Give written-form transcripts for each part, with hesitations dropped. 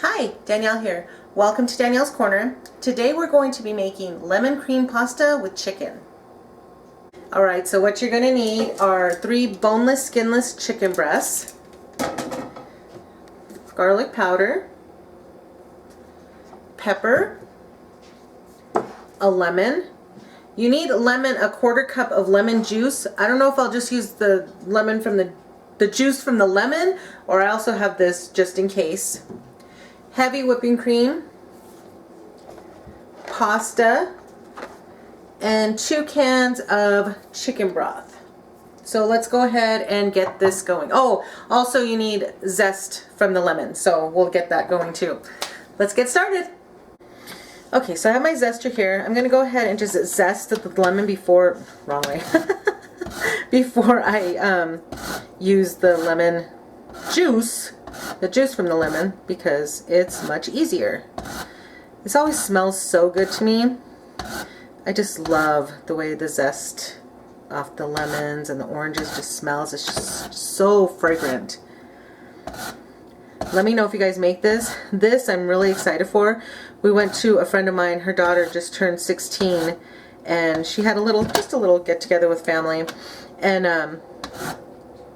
Hi, Danielle here. Welcome to Danielle's Corner. Today we're going to be making lemon cream pasta with chicken. Alright, so what you're going to need are 3 boneless, skinless chicken breasts, garlic powder, pepper, a lemon. You need lemon, a 1/4 cup of lemon juice. I don't know if I'll just use the lemon from the juice from the lemon, or I also have this just in case. Heavy whipping cream, pasta, and 2 cans of chicken broth. So let's go ahead and get this going. Oh, also you need zest from the lemon, so we'll get that going too. Let's get started. Okay, so I have my zester here. I'm gonna go ahead and just zest the lemon before, wrong way, before I use the lemon juice, the juice from the lemon, because it's much easier. This always smells so good to me. I just love the way the zest off the lemons and the oranges just smells. It's just so fragrant. Let me know if you guys make this. This I'm really excited for. We went to a friend of mine, her daughter just turned 16, and she had just a little get together with family, and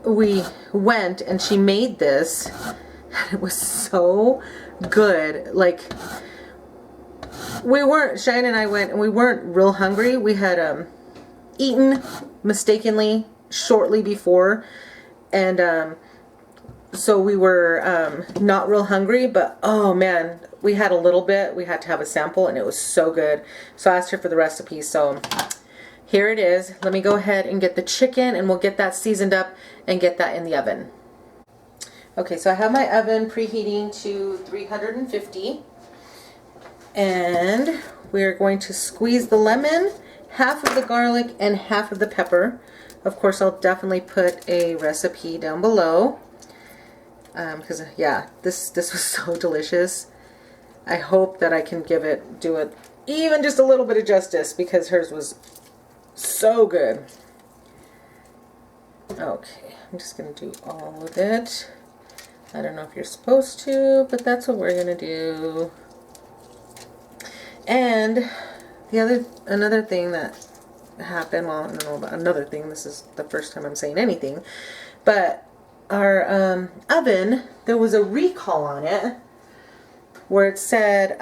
we went and she made this, and it was so good. Like, Cheyenne and I went and we weren't real hungry. We had eaten mistakenly shortly before, and so we were not real hungry, but oh man, we had a little bit. We had to have a sample and it was so good. So I asked her for the recipe, so here it is. Let me go ahead and get the chicken and we'll get that seasoned up and get that in the oven. Okay, so I have my oven preheating to 350, and we're going to squeeze the lemon, half of the garlic, and half of the pepper. Of course, I'll definitely put a recipe down below. Because yeah, this was so delicious. I hope that I can do it even just a little bit of justice, because hers was so good. Okay, I'm just gonna do all of it. I don't know if you're supposed to, but that's what we're gonna do. And another thing that happened, well, I don't know about another thing, this is the first time I'm saying anything, but our oven, there was a recall on it where it said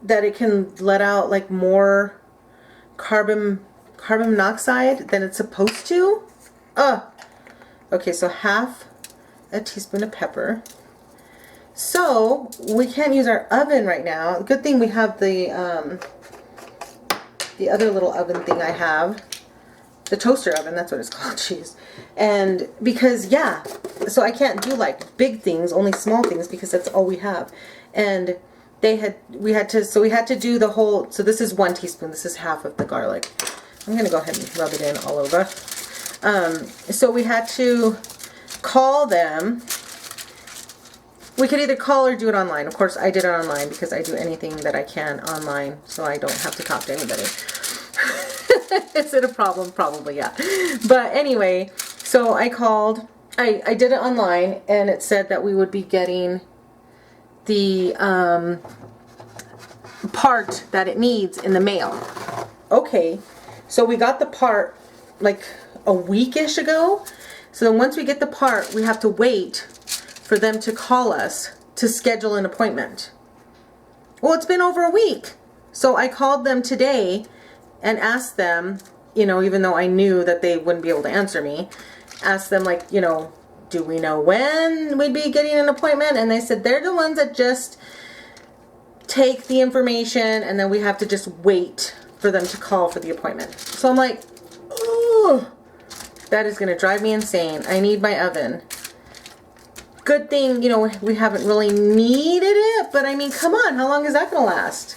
that it can let out like more carbon monoxide than it's supposed to. Okay, so half a teaspoon of pepper. So we can't use our oven right now. Good thing we have the other little oven thing I have. The toaster oven, that's what it's called, jeez. And because, yeah, so I can't do like big things, only small things, because that's all we have. And we had to do the whole, so this is 1 teaspoon, this is half of the garlic. I'm gonna go ahead and rub it in all over. So we had to call them. We could either call or do it online. Of course, I did it online because I do anything that I can online, so I don't have to talk to anybody. Is it a problem? Probably, yeah. But anyway, so I did it online, and it said that we would be getting the part that it needs in the mail. Okay, so we got the part like a week-ish ago. So then once we get the part, we have to wait for them to call us to schedule an appointment. Well, it's been over a week. So I called them today and asked them, you know, even though I knew that they wouldn't be able to answer me, asked them, like, you know, do we know when we'd be getting an appointment? And they said they're the ones that just take the information, and then we have to just wait for them to call for the appointment. So I'm like, oh, that is going to drive me insane. I need my oven. Good thing, you know, we haven't really needed it, but I mean, come on, how long is that going to last?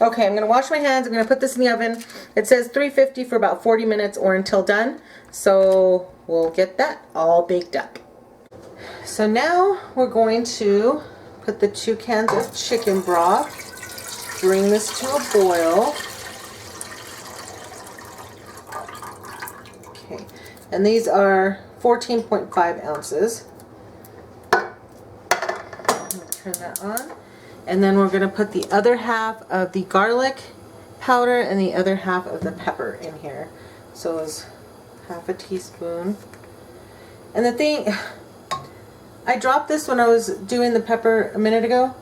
Okay, I'm going to wash my hands. I'm going to put this in the oven. It says 350 for about 40 minutes or until done. So we'll get that all baked up. So now we're going to put the 2 cans of chicken broth. Bring this to a boil. Okay, and these are 14.5 ounces. turn that on. And then we're going to put the other half of the garlic powder and the other half of the pepper in here. So it's half a teaspoon. And the thing, I dropped this when I was doing the pepper a minute ago,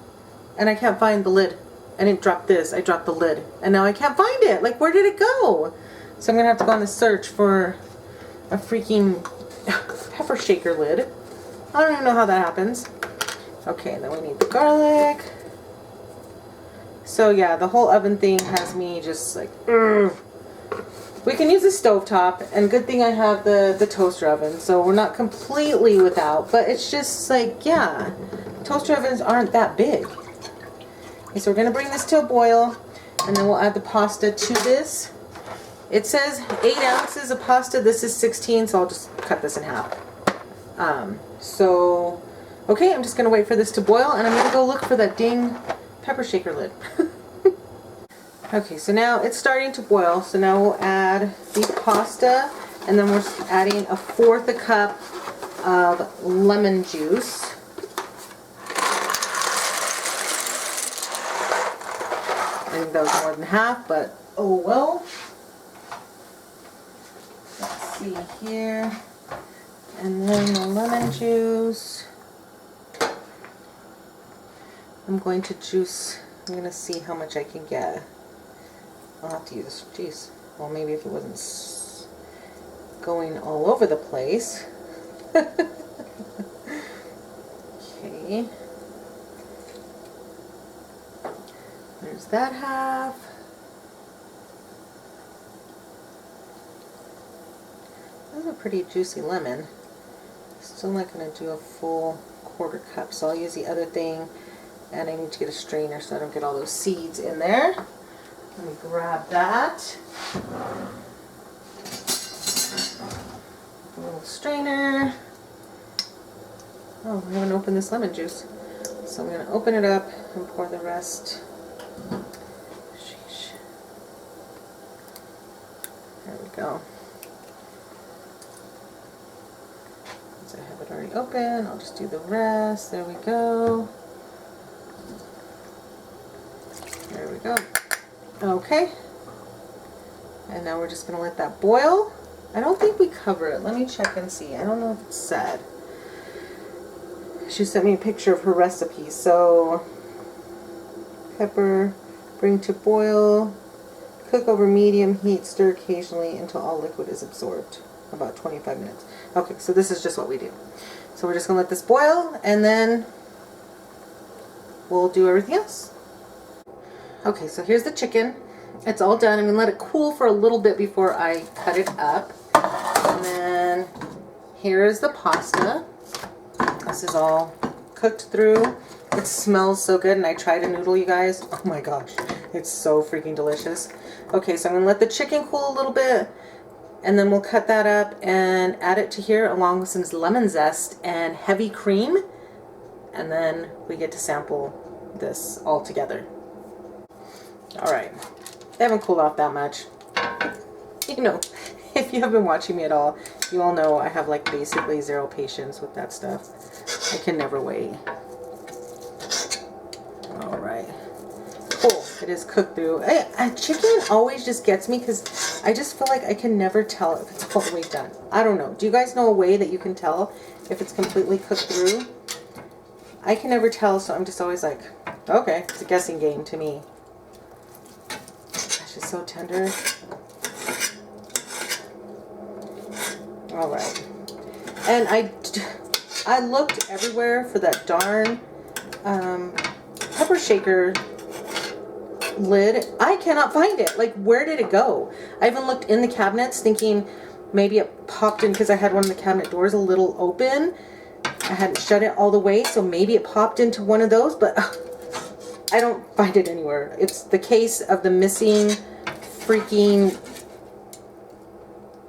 and I can't find the lid. I didn't drop this, I dropped the lid. And now I can't find it. Like, where did it go? So I'm going to have to go on the search for a freaking pepper shaker lid. I don't even know how that happens. Okay, and then we need the garlic. So yeah, the whole oven thing has me just like, ugh. We can use the stovetop, and good thing I have the toaster oven, so we're not completely without, but it's just like, yeah, toaster ovens aren't that big. Okay, so we're going to bring this to a boil, and then we'll add the pasta to this. It says 8 ounces of pasta. This is 16, so I'll just cut this in half. Okay, I'm just going to wait for this to boil, and I'm going to go look for that dang pepper shaker lid. Okay, so now it's starting to boil, so now we'll add the pasta, and then we're adding 1/4 cup of lemon juice. I think that was more than half, but oh well. Let's see here. And then the lemon juice. I'm going to see how much I can get. I'll have to use, geez, well maybe if it wasn't going all over the place. Okay. There's that half. That's a pretty juicy lemon. Still not going to do a full 1/4 cup, so I'll use the other thing, and I need to get a strainer so I don't get all those seeds in there. Let me grab that. A little strainer. Oh, I haven't opened this lemon juice. So I'm going to open it up and pour the rest. Sheesh. There we go. Since I have it already open, I'll just do the rest. There we go. There we go. Okay. And now we're just going to let that boil. I don't think we cover it. Let me check and see. I don't know if it said. She sent me a picture of her recipe. So, pepper, bring to boil, cook over medium heat, stir occasionally until all liquid is absorbed. About 25 minutes. Okay, so this is just what we do. So we're just going to let this boil, and then we'll do everything else. Okay, so here's the chicken. It's all done. I'm going to let it cool for a little bit before I cut it up. And then here's the pasta. This is all cooked through. It smells so good, and I tried a noodle, you guys. Oh my gosh, it's so freaking delicious. Okay, so I'm going to let the chicken cool a little bit, and then we'll cut that up and add it to here along with some lemon zest and heavy cream. And then we get to sample this all together. Alright, they haven't cooled off that much. You know, if you have been watching me at all, you all know I have like basically zero patience with that stuff. I can never wait. Alright. Cool. It is cooked through. Chicken always just gets me because I just feel like I can never tell if it's all the way done. I don't know. Do you guys know a way that you can tell if it's completely cooked through? I can never tell, so I'm just always like, okay, it's a guessing game to me. Gosh, it's so tender. Alright. And I looked everywhere for that darn pepper shaker lid. I cannot find it. Like, where did it go? I even looked in the cabinets thinking maybe it popped in because I had one of the cabinet doors a little open. I hadn't shut it all the way, so maybe it popped into one of those, but I don't find it anywhere. It's the case of the missing freaking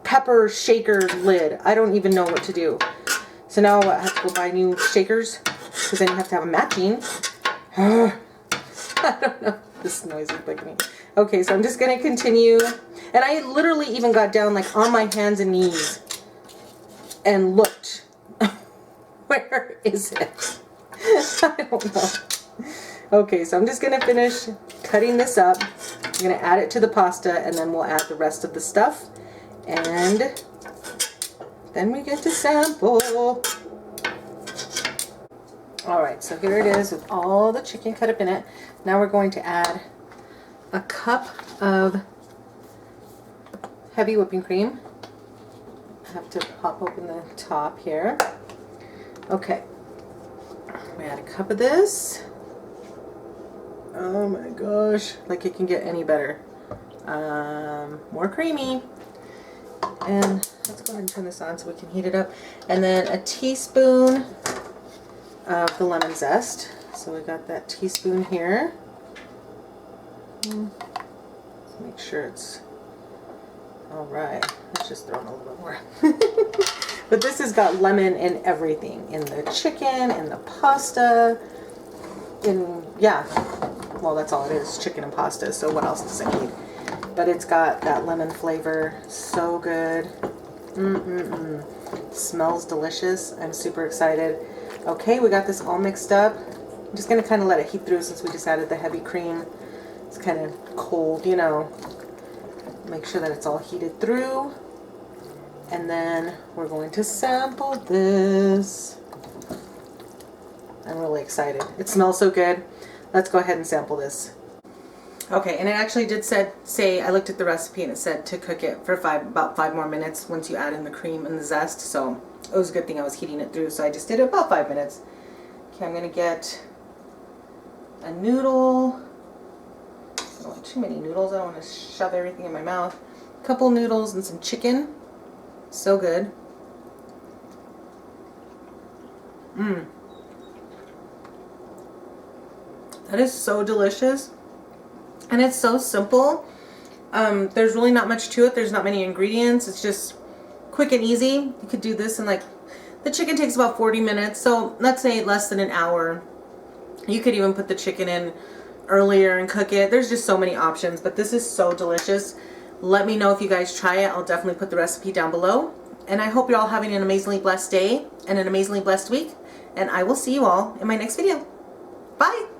pepper shaker lid. I don't even know what to do. So now I have to go buy new shakers because then you have to have a matching. I don't know. This noise is bugging me. Okay, so I'm just going to continue. And I literally even got down like on my hands and knees and looked. Where is it? I don't know. Okay, so I'm just gonna finish cutting this up. I'm gonna add it to the pasta, and then we'll add the rest of the stuff, and then we get to sample. Alright, so here it is with all the chicken cut up in it. Now we're going to add a cup of heavy whipping cream. I have to pop open the top here. Okay, we add a cup of this. Oh my gosh, like it can get any better. More creamy. And let's go ahead and turn this on so we can heat it up. And then a teaspoon of the lemon zest. So we got that teaspoon here. Let's make sure it's alright. Let's just throw in a little bit more. But this has got lemon in everything. In the chicken, in the pasta, in, yeah. Well, that's all it is, chicken and pasta. So what else does it need? But it's got that lemon flavor. So good. Smells delicious. I'm super excited. Okay, we got this all mixed up. I'm just going to kind of let it heat through since we just added the heavy cream. It's kind of cold, you know. Make sure that it's all heated through. And then we're going to sample this. I'm really excited. It smells so good. Let's go ahead and sample this. Okay, and it actually did say, I looked at the recipe and it said to cook it for about 5 more minutes once you add in the cream and the zest. So it was a good thing I was heating it through, so I just did it about 5 minutes. Okay, I'm going to get a noodle. I don't want too many noodles. I don't want to shove everything in my mouth. A couple noodles and some chicken. So good. That is so delicious. And it's so simple. There's really not much to it. There's not many ingredients. It's just quick and easy. You could do this in like, the chicken takes about 40 minutes. So let's say less than an hour. You could even put the chicken in earlier and cook it. There's just so many options, but this is so delicious. Let me know if you guys try it. I'll definitely put the recipe down below. And I hope you're all having an amazingly blessed day and an amazingly blessed week. And I will see you all in my next video. Bye!